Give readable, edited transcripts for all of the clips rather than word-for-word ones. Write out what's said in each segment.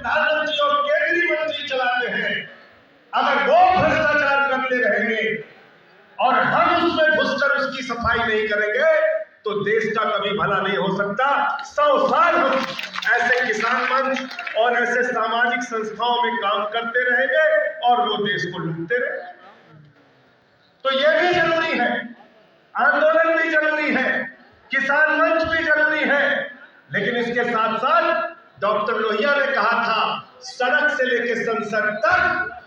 प्रधानमंत्री और केंद्रीय मंत्री चलाते हैं, अगर वो भ्रष्टाचार करते रहेंगे और हम उसमें घुसकर उसकी सफाई नहीं करेंगे तो देश का कभी भला नहीं हो सकता। 100 साल हम ऐसे किसान मंच और ऐसे सामाजिक संस्थाओं में काम करते रहेंगे और वो देश को लूटते रहेंगे। तो ये भी जरूरी है, आंदोलन भी जरूरी है, किसान मंच भी जरूरी है, लेकिन इसके साथ साथ डॉक्टर लोहिया ने कहा था सड़क से लेकर संसद तक,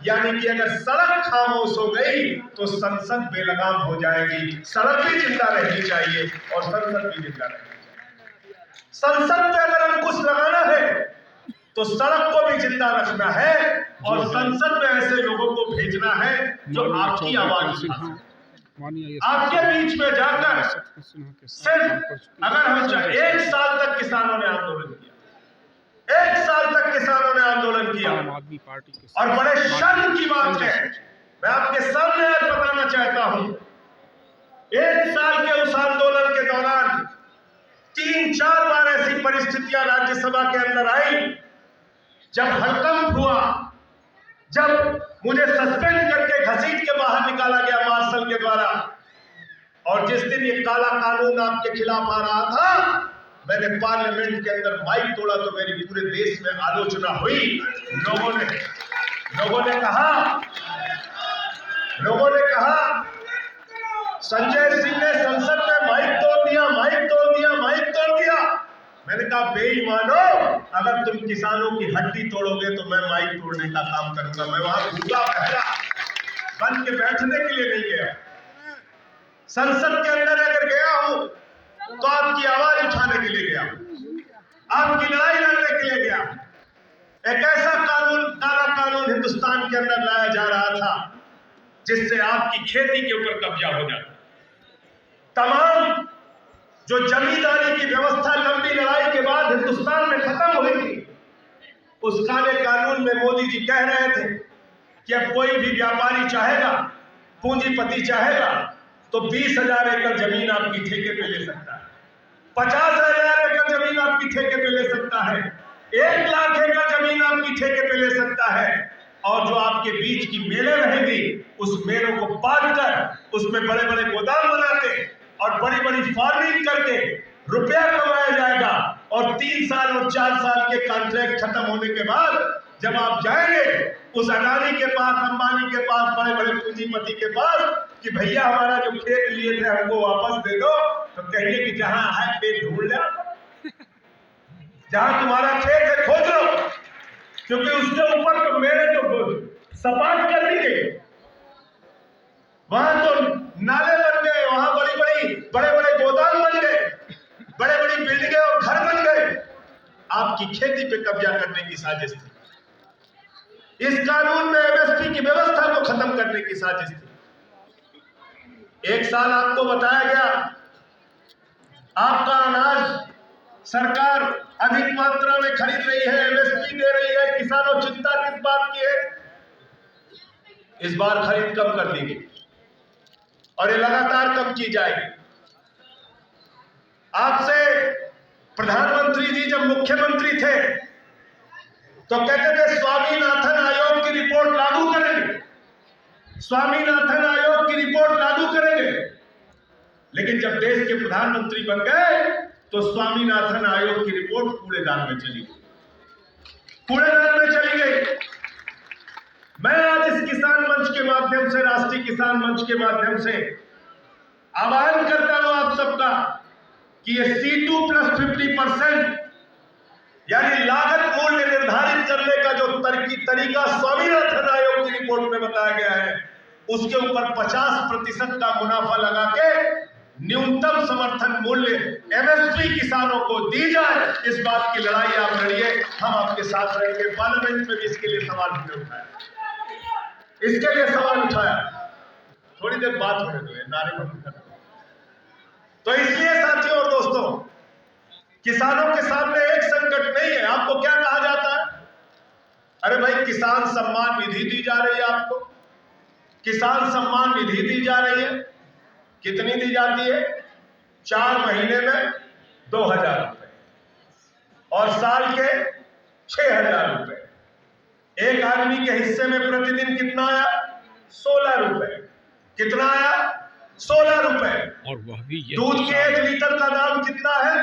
यानी कि अगर सड़क खामोश हो गई तो संसद बेलगाम हो जाएगी। सड़क भी जिंदा रहनी चाहिए और संसद भी जिंदा रहनी चाहिए। संसद पे अगर अंकुश लगाना है तो सड़क को भी जिंदा रखना है और संसद में ऐसे लोगों को भेजना है जो आपकी आवाज उठा सके। आपके बीच में जाकर सिर्फ अगर हम 1 साल तक किसानों ने आंदोलन किया, 1 साल तक किसानों ने आंदोलन किया और बड़े शर्म की बात है, मैं आपके सामने आज बताना चाहता हूं, 1 साल के उस आंदोलन के दौरान 3-4 बार ऐसी परिस्थितियां राज्यसभा के अंदर आई जब हड़कंप हुआ, जब मुझे सस्पेंड करके घसीट के बाहर निकाला गया मार्शल के द्वारा। और जिस दिन ये काला कानून आपके खिलाफ आ रहा था, मैंने पार्लियामेंट के अंदर माइक तोड़ा तो मेरी पूरे देश में आलोचना हुई। लोगों ने कहा संजय सिंह ने संसद में माइक तोड़ दिया, माइक तोड़ दिया, माइक तोड़ दिया। मैंने कहा बेईमानो, अगर तुम किसानों की हड्डी तोड़ोगे तो मैं माइक तोड़ने का काम करूंगा। मैं वहां भूखा पहरा बन के बैठने के लिए नहीं गया, संसद के अंदर अगर गया हूं तो आपकी आवाज उठाने के लिए गया, आपकी लड़ाई लड़ने के लिए गया। एक ऐसा कानून, काला कानून हिंदुस्तान के अंदर लाया जा रहा था जिससे आपकी खेती के ऊपर कब्जा हो जाता। तमाम जो जमींदारी की व्यवस्था लंबी लड़ाई के बाद हिंदुस्तान में खत्म हुई थी, उस काले कानून में मोदी जी कह रहे थे कि अब कोई भी व्यापारी चाहेगा, पूंजीपति चाहेगा तो 20,000 एकड़ जमीन आपकी ठेके पे ले सकता है, 50,000 एकड़ जमीन आपकी ठेके पे ले सकता है, 1 लाख एकड़ जमीन आपकी ठेके पे ले सकता है। और जो आपके बीच की मेलें रहेंगी, उस मेलों को बांटकर उसमें बड़े बड़े गोदाम बनाते और बड़ी बड़ी फार्मिंग करके रुपया कमाया जाएगा। और 3 साल और 4 साल के कॉन्ट्रैक्ट खत्म होने के बाद जब आप जाएंगे उस अडानी के पास, अंबानी के पास, बड़े बड़े पूंजीपति के पास कि भैया हमारा जो खेत लिए थे हमको वापस दे दो, तो कहिए कि जहां है पेट ढूंढ लो, जहां तुम्हारा खेत है खोज लो, क्योंकि उसके ऊपर तो मेरे तो सपाट कर दी गई, वहां तो नाले बन गए, वहां बड़े बड़े गोदाम बन गए, बड़े बड़ी बिल्डिंगें और घर बन गए। आपकी खेती पे कब्जा करने की साजिश थी, इस कानून में एमएसपी की व्यवस्था को खत्म करने की साजिश थी। 1 साल आपको बताया गया आपका अनाज सरकार अधिक मात्रा में खरीद रही है, एमएसपी दे रही है, किसानों चिंता किस बात की है? इस बार खरीद कम कर दी गई और ये लगातार कम की जाएगी। आपसे प्रधानमंत्री जी जब मुख्यमंत्री थे तो कहते थे स्वामीनाथन आयोग की रिपोर्ट लागू करेंगे, स्वामीनाथन आयोग की रिपोर्ट लागू करेंगे। लेकिन जब देश के प्रधानमंत्री बन गए तो स्वामीनाथन आयोग की रिपोर्ट कूड़ेदान में चली गई, कूड़ेदान में चली गई। मैं आज इस किसान मंच के माध्यम से, राष्ट्रीय किसान मंच के माध्यम से आह्वान करता हूं आप सबका कि ये C2 + 50% यानी लागत मूल्य निर्धारित करने का जो तरीका स्वामीनाथन आयोग की रिपोर्ट में बताया गया है, उसके ऊपर 50% का मुनाफा लगा के न्यूनतम समर्थन मूल्य एमएसपी किसानों को दी जाए। इस बात की लड़ाई आप लड़िए, हम आपके साथ रहेंगे। पार्लियामेंट में भी इसके लिए सवाल हमने उठाया, इसके लिए सवाल उठाया। थोड़ी देर बात होने दो, नारे बंद कर। तो इसलिए साथियों और दोस्तों, किसानों के सामने एक संकट नहीं है। आपको क्या कहा जाता है? अरे भाई किसान सम्मान निधि दी जा रही है, आपको किसान सम्मान निधि दी जा रही है। कितनी दी जाती है? 4 महीने में 2,000 रुपए और साल के 6,000 रुपए। एक आदमी के हिस्से में प्रतिदिन कितना आया? 16 रुपए। कितना आया? 16 रुपए। और वह भी दूध के 1 लीटर का दाम कितना है?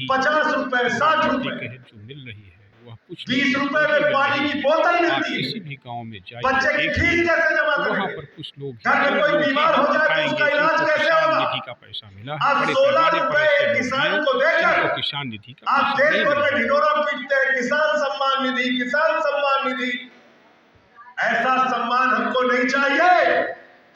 50 रुपए, 60 रुपए। जो मिल रही है वह कुछ 20 रुपए में पानी की बोतल मिलती है। किसी भी गांव में जाइए, बच्चे की फीस कैसे जमा करेंगे? वहाँ पर कुछ लोग घर में कोई बीमार हो जाए तो उसका इलाज कैसे होगा? निधि का पैसा मिला। आप 16 रुपए किसान को देकर किसान निधि का आप देश भर में ढिंढोरा पीटते हैं, किसान सम्मान निधि, किसान सम्मान निधि। ऐसा सम्मान हमको नहीं चाहिए।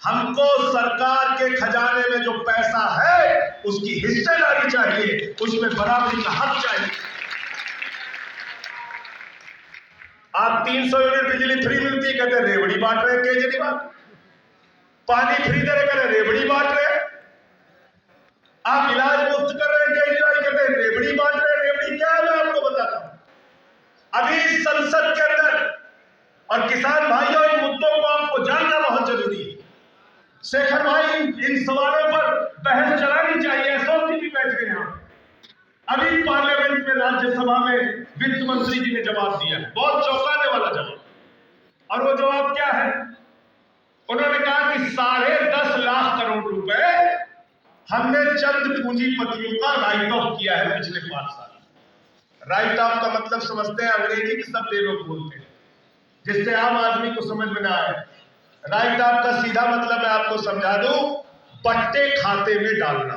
हमको सरकार के खजाने में जो पैसा है उसकी हिस्सेदारी चाहिए, उसमें बराबरी का हक चाहिए। आप 300 यूनिट बिजली फ्री मिलती है, कहते रेवड़ी बांट रहे केजरीवाल। पानी फ्री दे रहे, कहते रेवड़ी बांट रहे। आप इलाज मुफ्त कर रहे हैं केजरीवाल, कहते रेवड़ी बांट रहे। रेवड़ी क्या है मैं आपको बताता हूं। अभी संसद के अंदर, और किसान भाइयों इन मुद्दों को आपको जानना बहुत जरूरी है। शेखर भाई इन सवालों पर बहस चलानी चाहिए। एसओपी भी बैठ गए हैं। अभी पार्लियामेंट में, राज्यसभा में वित्त मंत्री जी ने जवाब दिया है, बहुत चौंकाने वाला जवाब। और वो जवाब क्या है? उन्होंने कहा कि 10.5 लाख करोड़ रुपए हमने चंद पूंजीपतियों का राइट ऑफ किया है पिछले 5 साल। राइट ऑफ का मतलब समझते हैं? अंग्रेजी के शब्द लोग बोलते हैं जिससे आम आदमी को समझ में ना आए। राइट ऑफ का सीधा मतलब मैं आपको समझा दूं, पट्टे खाते में डालना।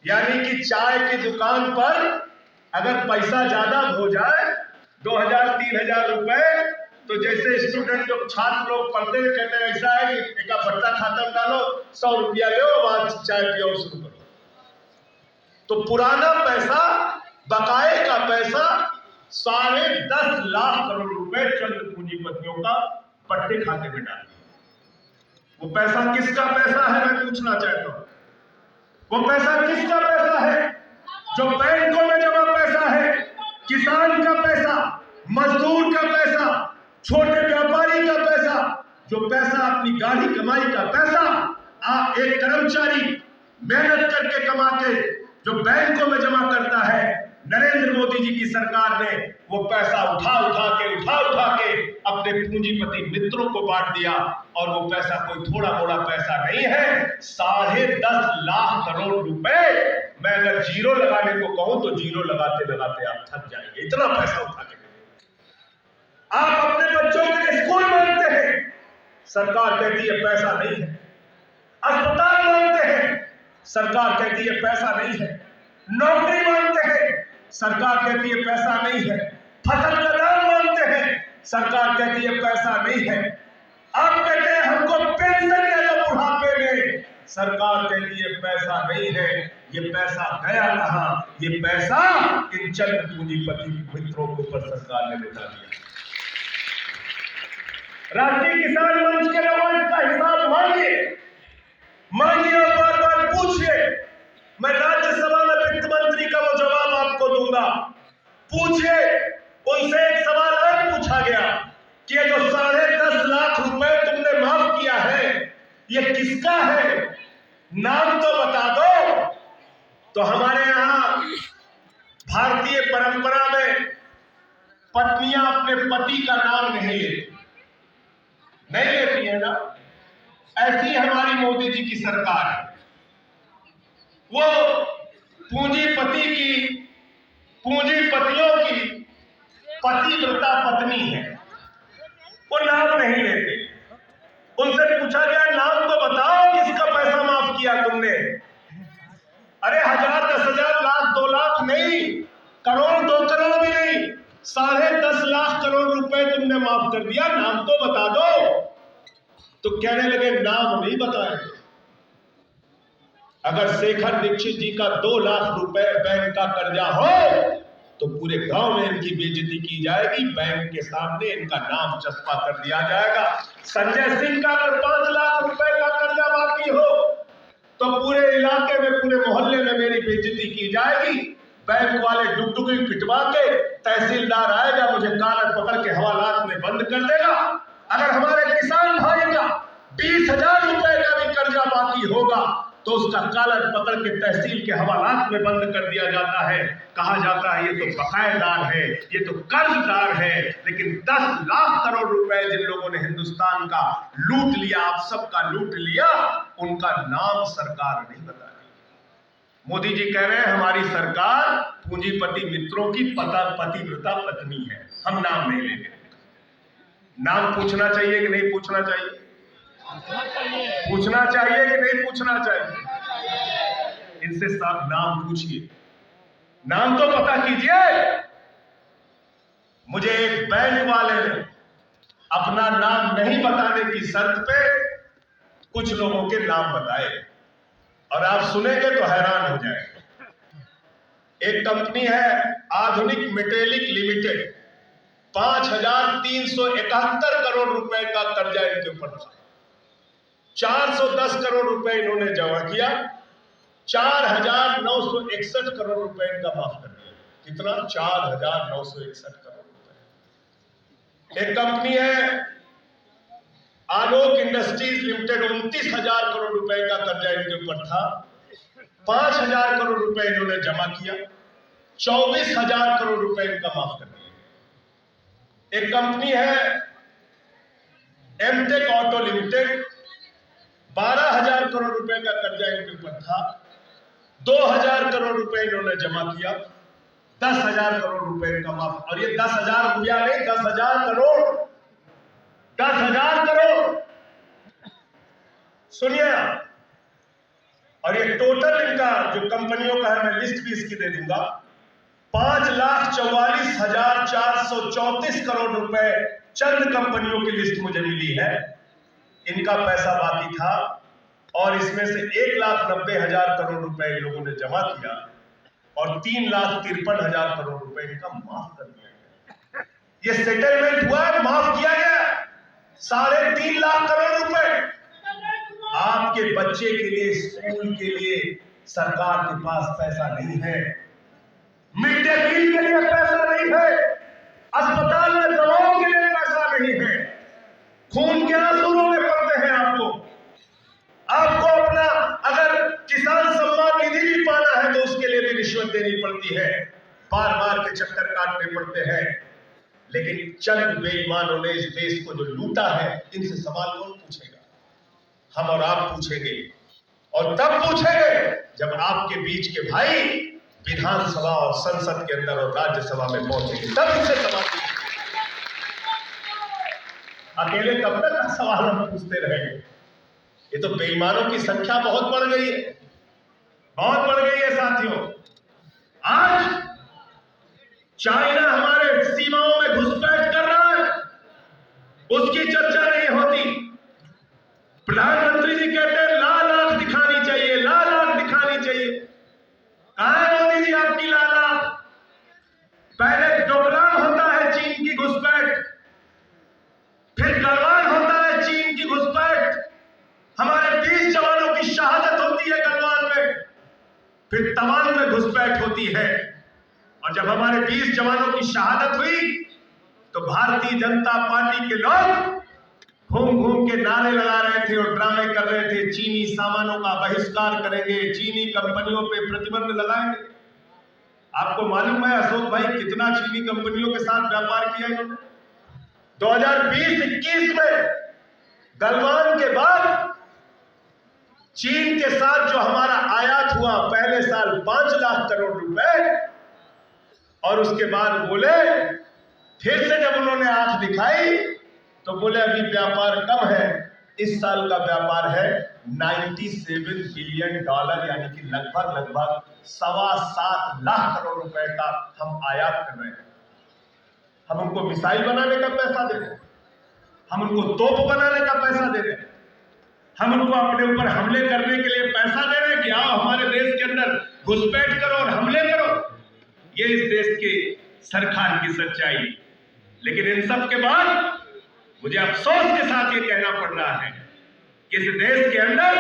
यानी कि चाय की दुकान पर अगर पैसा ज्यादा हो जाए, 2000-3000 रुपए, तो जैसे स्टूडेंट लोग, छात्र लोग पढ़ते हैं, कहते हैं ऐसा है कि एक पट्टा खाता में डालो, 100 रुपया लो, बाद चाय पियो शुरू करो। तो पुराना पैसा, बकाए का पैसा 10.5 लाख करोड़ रुपए चंद पूंजीपतियों का पट्टे खाते में डाल। वो पैसा किसका पैसा है मैं पूछना चाहता हूं। वो पैसा किसका पैसा है? जो बैंकों में जमा पैसा है, किसान का पैसा, मजदूर का पैसा, छोटे व्यापारी का पैसा, जो पैसा अपनी गाढ़ी कमाई का पैसा, एक कर्मचारी मेहनत करके कमा के जो बैंकों में जमा करता है, नरेंद्र मोदी जी की सरकार ने वो पैसा उठा उठा के अपने पूंजीपति मित्रों को बांट दिया। और वो पैसा कोई थोड़ा मोड़ा पैसा नहीं है। 10.5 लाख करोड़ रुपए। मैं अगर जीरो लगाने को कहूं तो जीरो लगाते लगाते आप थक जाएंगे, इतना पैसा उठा के। आप अपने बच्चों के लिए स्कूल मांगते हैं, सरकार कहती है पैसा नहीं है। अस्पताल मांगते हैं, सरकार कहती है पैसा नहीं है। नौकरी मांगते हैं, सरकार कहती है पैसा नहीं है। फसल का दाम मांगते हैं, सरकार कहती है पैसा नहीं है। आप कहते हैं हमको पेंशन दे दो बुढ़ापे में, सरकार कहती है पैसा नहीं है। ये पैसा गया कहां? ये पैसा इन चंद पूंजीपति मित्रों के ऊपर सरकार ने लुटा दिया। राष्ट्रीय किसान मंच के लोगों इसका हिसाब मांगिए और बार बार पूछिए। मैं राज्यसभा में वित्त मंत्री का वो जवाब आपको दूंगा। पूछिए उनसे। एक सवाल और पूछा गया कि ये जो 10.5 लाख रुपए तुमने माफ किया है, ये किसका है? नाम तो बता दो। तो हमारे यहां भारतीय परंपरा में पत्नियां अपने पति का नाम नहीं लेती है ना। ऐसी हमारी मोदी जी की सरकार है। वो पूंजीपतियों की पतिव्रता पत्नी है, वो नाम नहीं लेते। उनसे पूछा गया नाम तो बताओ किसका पैसा माफ किया तुमने? अरे 1000, 10,000, लाख, 2 लाख नहीं, करोड़, 2 करोड़ भी नहीं, 10.5 लाख करोड़ रुपए तुमने माफ कर दिया, नाम तो बता दो। तो कहने लगे नाम नहीं बताए। अगर शेखर दीक्षित जी का 2 लाख रुपए बैंक का कर्जा हो तो पूरे गांव में इनकी बेइज्जती की जाएगी, बैंक के सामने इनका नाम चस्पा कर दिया जाएगा। संजय सिंह का अगर 5 लाख रुपए का कर्जा बाकी हो तो पूरे इलाके में, पूरे मोहल्ले में मेरी बेइज्जती की जाएगी। बैंक वाले डुगडुगी पिटवा के, तहसीलदार आएगा मुझे कालर पकड़ के हवालात में बंद कर देगा। अगर हमारे किसान भाई का 20,000 रुपए का भी कर्जा बाकी होगा तो उसका कॉलर पकड़ के तहसील के हवालात में बंद कर दिया जाता है। कहा जाता है ये तो बकायेदार है, ये तो कर्जदार है। लेकिन 10 लाख करोड़ रुपए जिन लोगों ने हिंदुस्तान का लूट लिया, आप सबका लूट लिया, उनका नाम सरकार नहीं बता रही। मोदी जी कह रहे हैं हमारी सरकार पूंजीपति मित्रों की पतिव्रता पत्नी है, हम नाम नहीं लेंगे। नाम पूछना चाहिए कि नहीं पूछना चाहिए? पूछना चाहिए कि नहीं पूछना चाहिए? इनसे साफ नाम पूछिए, नाम तो पता कीजिए। मुझे एक बैंक वाले ने अपना नाम नहीं बताने की शर्त पे कुछ लोगों के नाम बताए, और आप सुनेंगे तो हैरान हो जाएंगे। एक कंपनी है आधुनिक मेटेलिक लिमिटेड, 5,371 करोड़ रुपए का कर्जा इनके ऊपर था। 410 करोड़ रुपए इन्होंने जमा किया, 4,961 करोड़ रुपए इनका माफ कर दिया। कितना? 4,961 करोड़ रुपए। एक कंपनी है आलोक इंडस्ट्रीज लिमिटेड, 29,000 करोड़ रुपए का कर्जा इनके ऊपर था। 5,000 करोड़ रुपए इन्होंने जमा किया, 24,000 करोड़ रुपए इनका माफ कर दिया। एक कंपनी है एमटेक ऑटो लिमिटेड, 12,000 करोड़ रुपए का कर्जा इनके ऊपर था। 2,000 करोड़ रुपए इन्होंने जमा किया, 10,000 करोड़ रुपए इनका माफ। और ये 10,000 रुपया नहीं, 10,000 करोड़, 10,000 करोड़, सुनिए। और ये टोटल इनका जो कंपनियों का है, मैं लिस्ट भी इसकी दे दूंगा, 5,44,434 करोड़ रुपए चंद कंपनियों की लिस्ट मुझे मिली है, इनका पैसा बाकी था। और इसमें से 1,90,000 करोड़ रुपए इन लोगों ने जमा किया और 3,53,000 करोड़ रुपए इनका माफ कर दिया गया। ये सेटलमेंट हुआ, माफ किया गया 3.5 लाख करोड़ रुपए। आपके बच्चे के लिए, स्कूल के लिए सरकार के पास पैसा नहीं है, मिड डे मील के लिए पैसा नहीं है, अस्पताल में दवाओं के लिए पैसा नहीं है। खून के आंसू रोने पड़ते हैं आपको अपना अगर किसान सम्मान निधि भी पाना है तो उसके लिए भी रिश्वत देनी पड़ती है, बार बार के चक्कर काटने पड़ते हैं। लेकिन चंद बेईमानों ने इस देश को जो लूटा है, इनसे सवाल कौन पूछेगा? हम और आप पूछेंगे, और तब पूछेंगे जब आपके बीच के भाई विधानसभा और संसद के अंदर और राज्यसभा में पहुंचेंगे, तब इनसे सवाल पूछेंगे। अकेले कब तक सवाल हम पूछते रहेंगे? ये तो बेईमानों की संख्या बहुत बढ़ गई है, बहुत बढ़ गई है साथियों। आज चाइना हमारे सीमाओं में घुसपैठ कर रहा है, उसकी चर्चा नहीं होती। प्रधानमंत्री जी कहते हैं लाल आंख दिखानी चाहिए, लाल आंख दिखानी चाहिए। कहां है मोदी जी आपकी लाल आंख? पहले डोकलाम होता है चीन की घुसपैठ, फिर गलवान होता है चीन की घुसपैठ, हमारे 20 जवानों की शहादत होती है गलवान में, फिर तवांग में घुसपैठ होती है। और जब हमारे 20 जवानों की शहादत हुई तो भारतीय जनता पार्टी के लोग घूम घूम के नारे लगा रहे थे और ड्रामे कर रहे थे, चीनी सामानों का बहिष्कार करेंगे, चीनी कंपनियों पे प्रतिबंध लगाएंगे। आपको मालूम है अशोक भाई कितना चीनी कंपनियों के साथ व्यापार किया इन्होंने? 2020-21 में गलवान के बाद चीन के साथ जो हमारा आयात हुआ, पहले साल 5 लाख करोड़ रुपए, और उसके बाद बोले, फिर से जब उन्होंने आंख दिखाई तो बोले अभी व्यापार कम है। इस साल का व्यापार है $97 बिलियन, यानी कि लगभग 7.25 लाख करोड़ रुपए का हम आयात कर रहे हैं। हम उनको मिसाइल बनाने का पैसा दे रहे हैं, हम उनको तोप बनाने का पैसा दे रहे हैं, हम उनको अपने ऊपर हमले करने के लिए पैसा दे रहे हैं कि आओ हमारे देश के अंदर घुसपैठ करो और हमले करो। ये इस देश की सरकार की सच्चाई। लेकिन इन सब के बाद मुझे अफसोस के साथ ये कहना पड़ रहा है कि इस देश के अंदर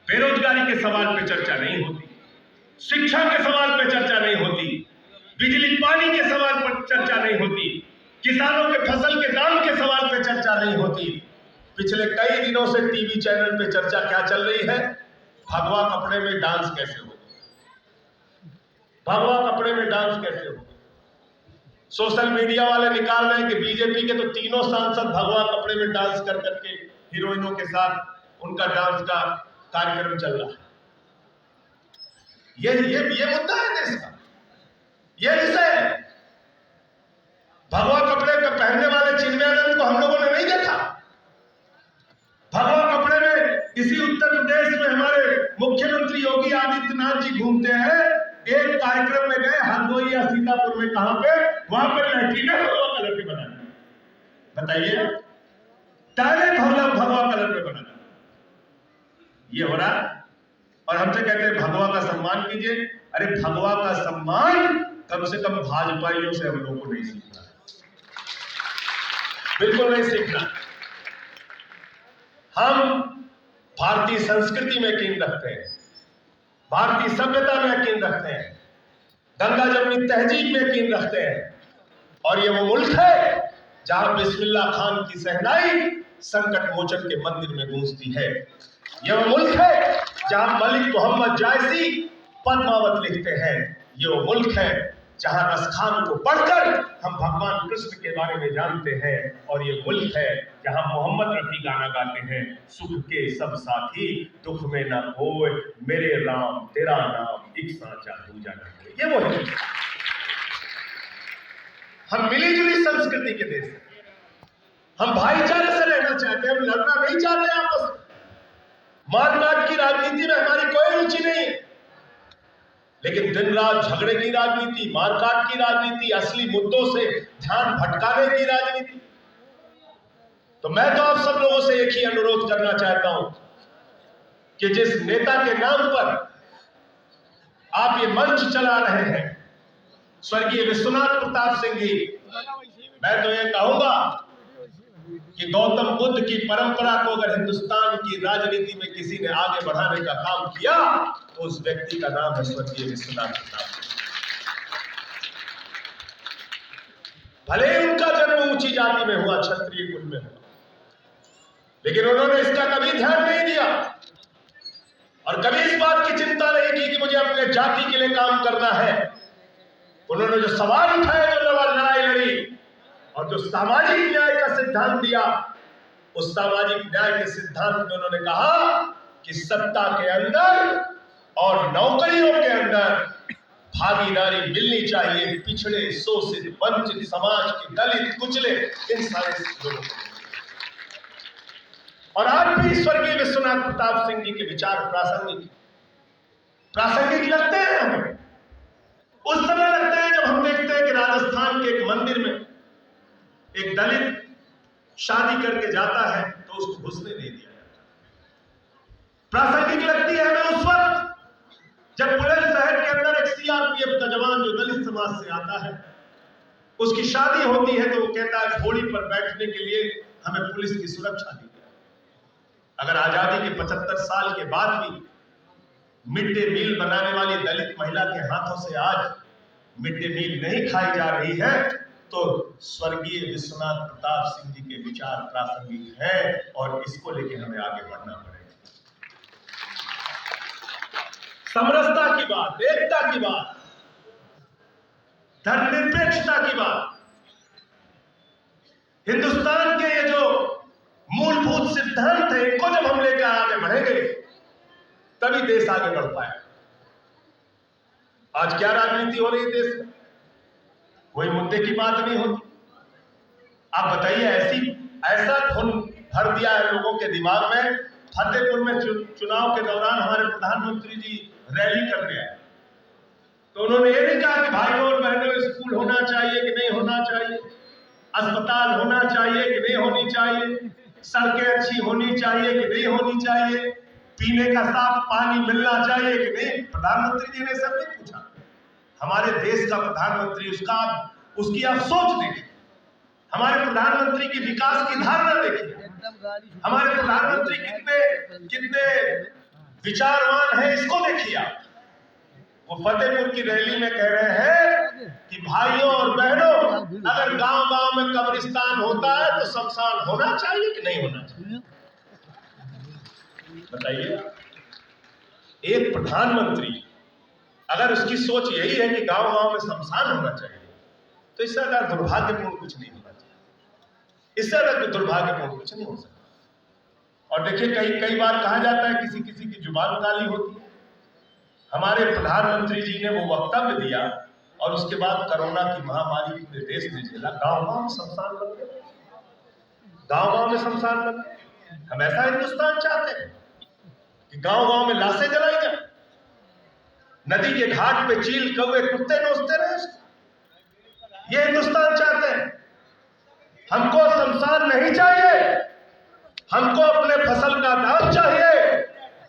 बेरोजगारी के सवाल पे चर्चा नहीं होती, शिक्षा के सवाल पे चर्चा नहीं होती, बिजली पानी के सवाल पर चर्चा नहीं होती, किसानों के फसल के दाम के सवाल पे चर्चा नहीं होती। पिछले कई दिनों से टीवी चैनल पे चर्चा क्या चल रही है? भगवा कपड़े में डांस कैसे हो, भगवा कपड़े में डांस कैसे हो। सोशल मीडिया वाले निकाल रहे हैं कि बीजेपी के तो तीनों सांसद भगवा कपड़े में डांस कर करके हीरोइनों के साथ उनका डांस का कार्यक्रम चल रहा है। ये मुद्दा है देश का, ये विषय है। भगवा कपड़े का पहनने वाले चिन्मयानंद को हम लोगों ने नहीं देखा। भगवा कपड़े में इसी उत्तर प्रदेश में हमारे मुख्यमंत्री योगी आदित्यनाथ जी घूमते हैं। एक कार्यक्रम में गए हरदोई या सीतापुर में, कहां पे, वहां पर लैट्रिन भगवा कलर के बनाए, बताइए, टॉयलेट भगवा कलर के बनाए, ये हो रहा है। और हमसे कहते हैं भगवा का सम्मान कीजिए। अरे भगवा का सम्मान कम से कम भाजपाइयों से हम लोगों को नहीं सीखना, बिल्कुल नहीं सीखना। हम भारतीय संस्कृति में यकीन रखते हैं, भारतीय सभ्यता में यकीन रखते हैं, गंगा जमुनी तहजीब में यकीन रखते हैं। और ये वो मुल्क है जहां बिस्मिल्लाह खान की सहनाई संकट मोचन के मंदिर में गूंजती है। ये वो मुल्क है जहां मलिक मोहम्मद जायसी पद्मावत लिखते हैं। ये वो मुल्क है जहां रसखान को पढ़कर हम भगवान कृष्ण के बारे में जानते हैं। और ये मुल्क है जहां मोहम्मद रफी गाना गाते हैं, सुख के सब साथी दुख में न होए, मेरे राम तेरा नाम एक सांचा दूजा न होए। ये वो है। हम मिली जुली संस्कृति के देश हैं, हम भाईचारे से रहना चाहते हैं, हम लड़ना नहीं चाहते आपस में। मारकाट की राजनीति में हमारी कोई रुचि नहीं है, लेकिन दिन रात झगड़े की राजनीति, मारकाट की राजनीति, असली मुद्दों से ध्यान भटकाने की राजनीति। तो मैं तो आप सब लोगों से एक ही अनुरोध करना चाहता हूं कि जिस नेता के नाम पर आप ये मंच चला रहे हैं, स्वर्गीय विश्वनाथ प्रताप सिंह जी, मैं तो ये कहूंगा कि गौतम बुद्ध की परंपरा को अगर हिंदुस्तान की राजनीति में किसी ने आगे बढ़ाने का काम किया तो उस व्यक्ति का नाम है स्वर्गीय विश्वनाथ प्रताप सिंह। भले ही उनका जन्म ऊंची जाति में हुआ, क्षत्रिय कुल में हुआ, लेकिन उन्होंने इसका कभी ध्यान नहीं दिया और कभी इस बात की चिंता नहीं की कि मुझे अपने जाति के लिए काम करना है। उन्होंने जो सवाल उठाए, जो लड़ाई लड़ी और जो सामाजिक न्याय का सिद्धांत दिया, उस सामाजिक न्याय के सिद्धांत में उन्होंने कहा कि सत्ता के अंदर और नौकरियों के अंदर भागीदारी मिलनी चाहिए पिछड़े, शोषित, वंचित समाज के, दलित, कुचले, इन सारे लोगों को। और आज भी स्वर्गीय विश्वनाथ प्रताप सिंह जी के विचार प्रासंगिक लगते हैं हमें। उस समय लगते हैं जब हम देखते हैं कि राजस्थान के एक मंदिर में एक दलित शादी करके जाता है तो उसको घुसने नहीं दिया जाता। प्रासंगिक लगती है हमें उस वक्त जब बुलंदशहर के अंदर एक सीआरपीएफ का जवान जो दलित समाज से आता है, उसकी शादी होती है तो वो कहता है घोड़ी पर बैठने के लिए हमें पुलिस की सुरक्षा दी जाए। अगर आजादी के 75 साल के बाद भी मिड डे मील बनाने वाली दलित महिला के हाथों से आज मिड डे मील नहीं खाई जा रही है तो स्वर्गीय विश्वनाथ प्रताप सिंह जी के विचार प्रासंगिक है और इसको लेके हमें आगे बढ़ना पड़ेगा। समरसता की बात, एकता की बात, धर्मनिरपेक्षता की बात, हिंदुस्तान के ये जो मूलभूत सिद्धांत है, इनको जब हम लेकर आगे बढ़ेंगे तभी देश आगे बढ़ पाएगा। आज क्या राजनीति हो रही है देश में? कोई मुद्दे की बात नहीं होती। आप बताइए, ऐसा धुन भर दिया है लोगों के दिमाग में। फतेहपुर में चुनाव के दौरान हमारे प्रधानमंत्री जी रैली करने आए तो उन्होंने ये नहीं कहा कि भाइयों और बहनों स्कूल होना चाहिए कि नहीं होना चाहिए, अस्पताल होना चाहिए कि नहीं होनी चाहिए, सड़कें अच्छी होनी चाहिए कि नहीं होनी चाहिए, पीने का साफ पानी मिलना चाहिए कि नहीं। प्रधानमंत्री जी ने सब नहीं पूछा। हमारे देश का प्रधानमंत्री, उसकी आप सोच देखिए, हमारे प्रधानमंत्री की विकास की धारणा देखिए, हमारे प्रधानमंत्री कितने विचारवान है, इसको देखिए आप। वो फतेहपुर की रैली में कह रहे हैं कि भाइयों और बहनों, अगर गांव-गांव में कब्रिस्तान होता है तो शमशान होना चाहिए कि नहीं होना चाहिए, बताइए। एक प्रधानमंत्री अगर उसकी सोच यही है कि गांव गांव में शमशान होना चाहिए, तो इससे ज्यादा दुर्भाग्यपूर्ण कुछ नहीं होना चाहिए। इससे ज्यादा दुर्भाग्यपूर्ण कुछ नहीं हो सकता। और देखिए, कई बार कहा जाता है किसी किसी की जुबान काली होती है। हमारे प्रधानमंत्री जी ने वो वक्तव्य दिया और उसके बाद कोरोना की महामारी पूरे देश ने झेला। गांव गांव में शमशान बन गए, गांव गांव में शमशान बन गए। हम ऐसा हिंदुस्तान चाहते हैं कि गांव गांव में लाशें जलाई जाए, नदी के घाट पे चील कौवे कुत्ते नोचते रहे। ये हिंदुस्तान चाहते हैं। हमको शमशान नहीं चाहिए, हमको अपने फसल का दाम चाहिए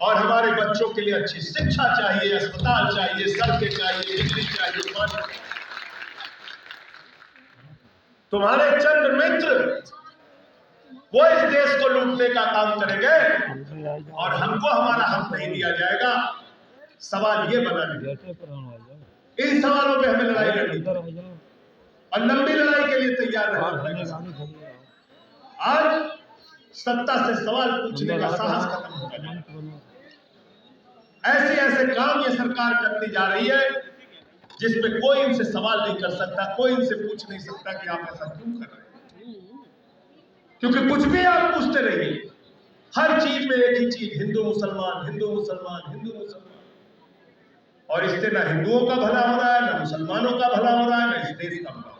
और हमारे बच्चों के लिए अच्छी शिक्षा चाहिए, अस्पताल चाहिए, सड़कें चाहिए, बिजली चाहिए, पानी। तुम्हारे चंद मित्र वो इस देश को लूटने का काम करेंगे और हमको हमारा हक नहीं दिया जाएगा। सवाल ये बना है, इन सवालों पे हमें लड़ाई लड़नी और लंबी लड़ाई के लिए तैयार रहना। आज सत्ता से सवाल पूछने का साहस खत्म हो गया। ऐसे काम ये सरकार करती जा रही है जिसमें कोई इनसे सवाल नहीं कर सकता, कोई इनसे पूछ नहीं सकता कि आप ऐसा क्यों कर रहे हैं, क्योंकि कुछ भी आप पूछते रहिए, हर चीज में एक ही चीज, हिंदू मुसलमान, हिंदू मुसलमान, हिंदू मुसलमान। और इससे ना हिंदुओं का भला हो रहा है, ना मुसलमानों का भला हो रहा है, ना इस देश का भला हो रहा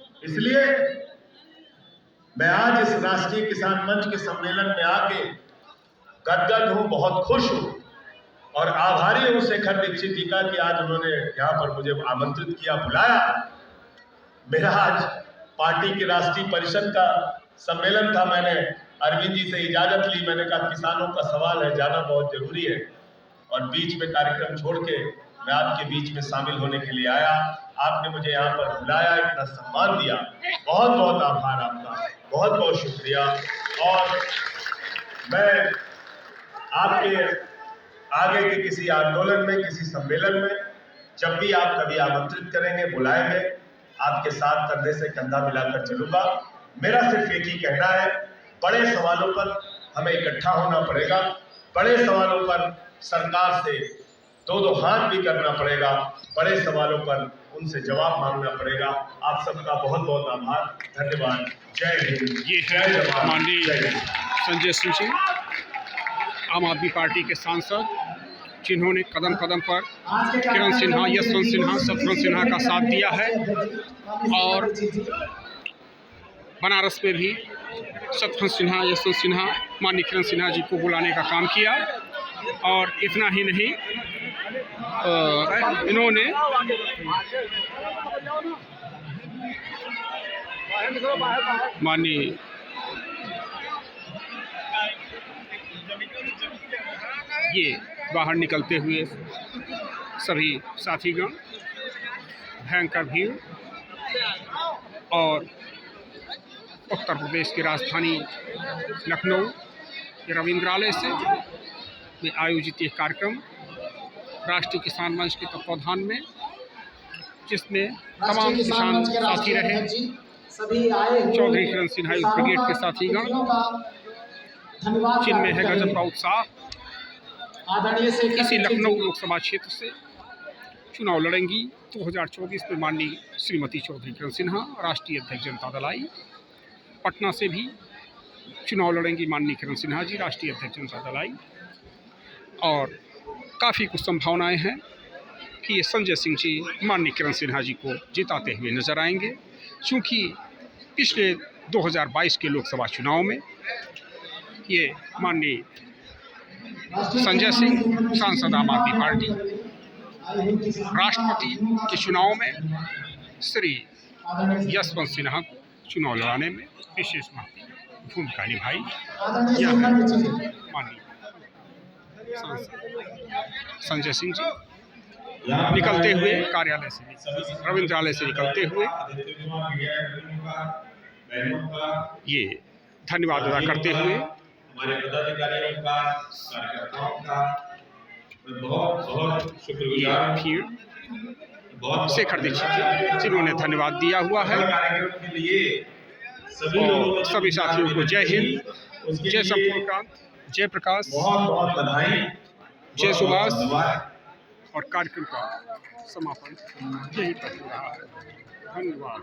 है। इसलिए मैं आज इस राष्ट्रीय किसान मंच के सम्मेलन में आके गदगद हूं, बहुत खुश हूं और आभारी हूं शेखर दीक्षित जी का कि आज उन्होंने यहाँ पर मुझे आमंत्रित किया, बुलाया। मेरा आज पार्टी के राष्ट्रीय परिषद का सम्मेलन था, मैंने अरविंद जी से इजाजत ली। मैंने कहा किसानों का सवाल है, जाना बहुत जरूरी है, और बीच में कार्यक्रम छोड़ के मैं आपके बीच में शामिल होने के लिए आया। आपने मुझे यहाँ पर बुलाया, इतना सम्मान दिया, बहुत बहुत आभार आपका, बहुत बहुत शुक्रिया। और मैं आपके आगे के किसी आंदोलन में, किसी सम्मेलन में, जब भी आप कभी आमंत्रित करेंगे, बुलाएंगे, आपके साथ कंधे से कंधा मिलाकर चलूंगा। मेरा सिर्फ एक ही कहना है, बड़े सवालों पर हमें इकट्ठा होना पड़ेगा, बड़े सवालों पर सरकार से दो हाथ भी करना पड़ेगा, बड़े सवालों पर उनसे जवाब मांगना पड़ेगा। आप सबका बहुत बहुत आभार, धन्यवाद। जय हिंद। ये है माननीय संजय सिंह जी, आम आदमी पार्टी के सांसद, जिन्होंने कदम कदम पर किरण सिन्हा, यशवंत सिन्हा, शत्रुघ्न सिन्हा का साथ दिया है और बनारस में भी शत्रुघ्न सिन्हा, यशवंत सिन्हा, माननीय किरण सिन्हा जी को बुलाने का काम किया। और इतना ही नहीं, इन्होंने माननीय ये बाहर निकलते हुए सभी साथीगण, भयंकर भीड़, और उत्तर प्रदेश की राजधानी लखनऊ के रविंद्रालय से में आयोजित ये कार्यक्रम राष्ट्रीय किसान मंच के तत्वाधान में, जिसमें तमाम किसान साथी रहे, चौधरी किरण सिन्हा ब्रिगेड के साथीगण, जिनमें है गजब का उत्साह। इसी लखनऊ लोकसभा क्षेत्र से चुनाव लड़ेंगी 2024 में माननीय श्रीमती चौधरी किरण सिन्हा, राष्ट्रीय अध्यक्ष जनता दल आई। पटना से भी चुनाव लड़ेंगी माननीय किरण सिन्हा जी, राष्ट्रीय अध्यक्ष जनता दल आई। और काफ़ी कुछ संभावनाएं हैं कि ये संजय सिंह जी माननीय किरण सिन्हा जी को जिताते हुए नजर आएंगे, क्योंकि पिछले 2022 के लोकसभा चुनाव में ये माननीय संजय सिंह, सांसद आम आदमी पार्टी, राष्ट्रपति के चुनाव में श्री यशवंत सिन्हा को चुनाव लड़ाने में विशेष भूमिका निभाई। यह माननीय संजय सिंह जी निकलते हुए कार्यालय से, रविंद्रालय से निकलते हुए ये धन्यवाद अदा करते हुए हमारे पदाधिकारियों का, कार्यकर्ताओं का बहुत बहुत शुक्रगुजार। शेखर दीक्षित जी, जिन्होंने धन्यवाद दिया हुआ है। कार्यक्रम के लिए सभी साथियों को जय हिंद, जय संपूर्ण क्रांति, जयप्रकाश, बहुत बहुत बधाई, जय सुभाष धन्यवाद। और कार्यक्रम का समापन यहीं पर हो रहा है। धन्यवाद।